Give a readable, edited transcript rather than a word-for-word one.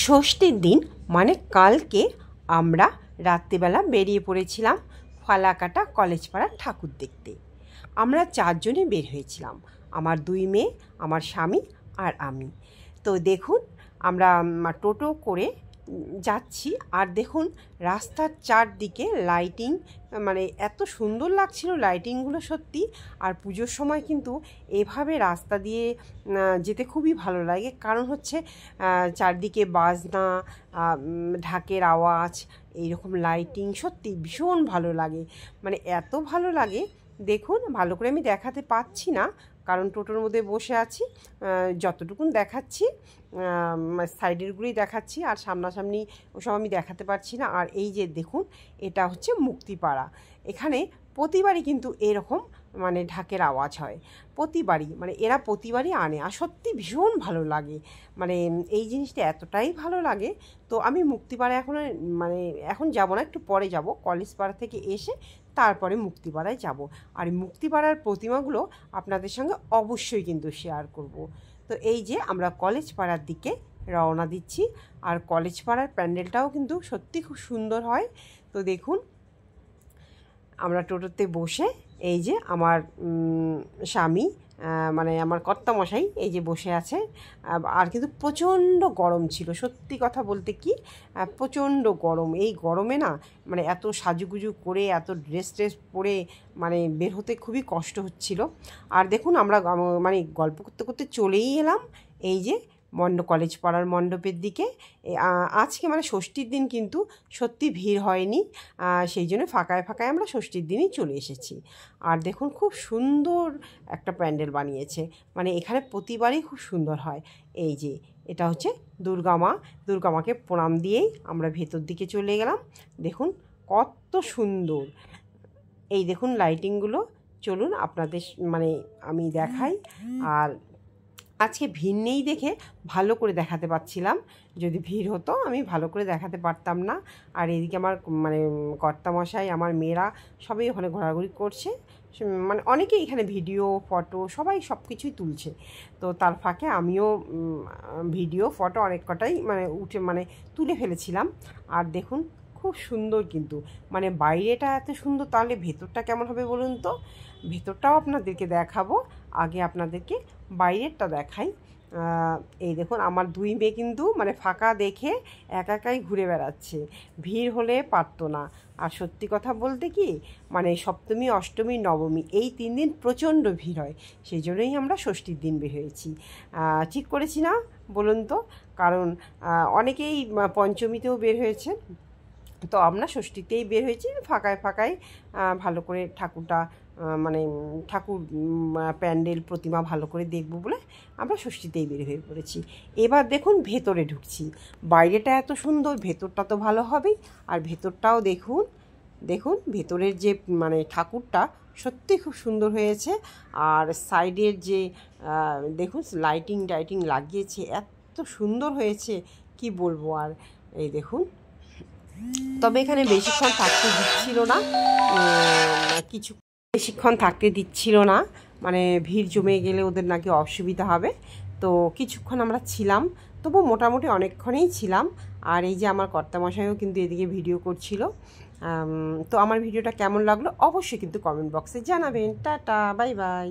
ষষ্ঠীর দিন মানে কালকে আমরা রাত্রিবেলা বেরিয়ে পড়েছিলাম ফালাকাটা কলেজ পাড়ার ঠাকুর দেখতে। আমরা চারজনে বের হয়েছিলাম, আমার দুই মেয়ে, আমার স্বামী আর আমি। তো দেখুন আমরা টোটো করে যাচ্ছি, আর দেখুন রাস্তার চারদিকে লাইটিং, মানে এত সুন্দর লাগছিল লাইটিংগুলো সত্যি। আর পুজোর সময় কিন্তু এভাবে রাস্তা দিয়ে যেতে খুবই ভালো লাগে, কারণ হচ্ছে চারদিকে বাজনা, ঢাকের আওয়াজ, এইরকম লাইটিং সত্যি ভীষণ ভালো লাগে, মানে এত ভালো লাগে। দেখুন ভালো করে আমি দেখাতে পাচ্ছি না, কারণ টোটোর মধ্যে বসে আছি, যতটুকুন দেখাচ্ছি সাইডেরগুলোই দেখাচ্ছি, আর সামনাসামনি ওসব আমি দেখাতে পারছি না। আর এই যে দেখুন, এটা হচ্ছে মুক্তিপাড়া। এখানে প্রতিবারই কিন্তু এরকম মানে ঢাকের আওয়াজ হয়, প্রতিবারই, মানে এরা প্রতিবারই আনে, আর সত্যি ভীষণ ভালো লাগে, মানে এই জিনিসটা এতটাই ভালো লাগে। তো আমি মুক্তিপাড়া এখন যাব না, একটু পরে যাব, কলেজ পাড়া থেকে এসে তারপরে মুক্তিপাড়ায় যাব। আর মুক্তিপাড়ার প্রতিমাগুলো আপনাদের সঙ্গে অবশ্যই কিন্তু শেয়ার করব। তো এই যে আমরা কলেজ পাড়ার দিকে রওনা দিচ্ছি, আর কলেজ পাড়ার প্যান্ডেলটাও কিন্তু সত্যি খুব সুন্দর হয়। তো দেখুন আমরা টোটোতে বসে, এই যে আমার স্বামী মানে আমার কর্তামশাই এই যে বসে আছে, আর কিন্তু প্রচণ্ড গরম ছিল, সত্যি কথা বলতে কি প্রচণ্ড গরম। এই গরমে না মানে এত সাজুগুজু করে এত ড্রেস পরে মানে বের হতে খুবই কষ্ট হচ্ছিল। আর দেখুন আমরা মানে গল্প করতে করতে চলেই এলাম এই যে কলেজ পাড়ার মণ্ডপের দিকে। আজকে মানে ষষ্ঠীর দিন কিন্তু সত্যি ভিড় হয়নি, সেই জন্য ফাঁকায় ফাঁকায় আমরা ষষ্ঠীর দিনই চলে এসেছি। আর দেখুন খুব সুন্দর একটা প্যান্ডেল বানিয়েছে, মানে এখানে প্রতিবারই খুব সুন্দর হয়। এই যে এটা হচ্ছে দুর্গা মাকে প্রণাম দিয়েই আমরা ভেতর দিকে চলে গেলাম। দেখুন কত সুন্দর, এই দেখুন লাইটিংগুলো। চলুন আপনাদের মানে আমি দেখাই। আর আজকে ভিড় নেই দেখে ভালো করে দেখাতে পারছিলাম, যদি ভিড় হতো আমি ভালো করে দেখাতে পারতাম না। আর এদিকে আমার মানে কর্তামশাই, আমার মেয়েরা সবাই ওখানে ঘোরাঘুরি করছে, মানে অনেকেই এখানে ভিডিও ফটো সবাই সব কিছুই তুলছে। তো তার ফাঁকে আমিও ভিডিও ফটো অনেক কটাই মানে তুলে ফেলেছিলাম। আর দেখুন খুব সুন্দর, কিন্তু মানে বাইরেটা এত সুন্দর, তাহলে ভেতরটা কেমন হবে বলুন তো। ভেতরটাও আপনাদেরকে দেখাবো, আগে আপনাদেরকে বাইরেরটা দেখাই। এই দেখুন আমার দুই মেয়ে কিন্তু মানে ফাঁকা দেখে একাই ঘুরে বেড়াচ্ছে, ভিড় হলে পারতো না। আর সত্যি কথা বলতে কি মানে সপ্তমী অষ্টমী নবমী এই 3 দিন প্রচণ্ড ভিড় হয়, সেই জন্যই আমরা ষষ্ঠীর দিন বের হয়েছি। ঠিক করেছি না বলুন তো, কারণ অনেকেই পঞ্চমীতেও বের হয়েছে, তো আমরা ষষ্ঠীতেই বের হয়েছি, ফাঁকায় ফাঁকায় ভালো করে ঠাকুরটা মানে ঠাকুর প্যান্ডেল প্রতিমা ভালো করে দেখব বলে আমরা ষষ্ঠীতেই বের হয়ে পড়েছি। এবার দেখুন ভেতরে ঢুকছি, বাইরেটা এত সুন্দর, ভেতরটা তো ভালো হবেই। আর ভেতরটাও দেখুন, দেখুন ভেতরের যে মানে ঠাকুরটা সত্যি খুব সুন্দর হয়েছে। আর সাইডের যে দেখুন লাইটিং লাগিয়েছে, এত সুন্দর হয়েছে কি বলবো। আর এই দেখুন, তবে এখানে বেশিক্ষণ থাকতে দিচ্ছিল না, বেশিক্ষণ থাকতে দিচ্ছিল না, মানে ভিড় জমে গেলে ওদের নাকি অসুবিধা হবে। তো কিছুক্ষণ আমরা ছিলাম, তবু মোটামুটি অনেকক্ষণেই ছিলাম। আর এই যে আমার কর্তামশাইও কিন্তু এদিকে ভিডিও করছিল। তো আমার ভিডিওটা কেমন লাগলো অবশ্যই কিন্তু কমেন্ট বক্সে জানাবেন। Tata, bye bye.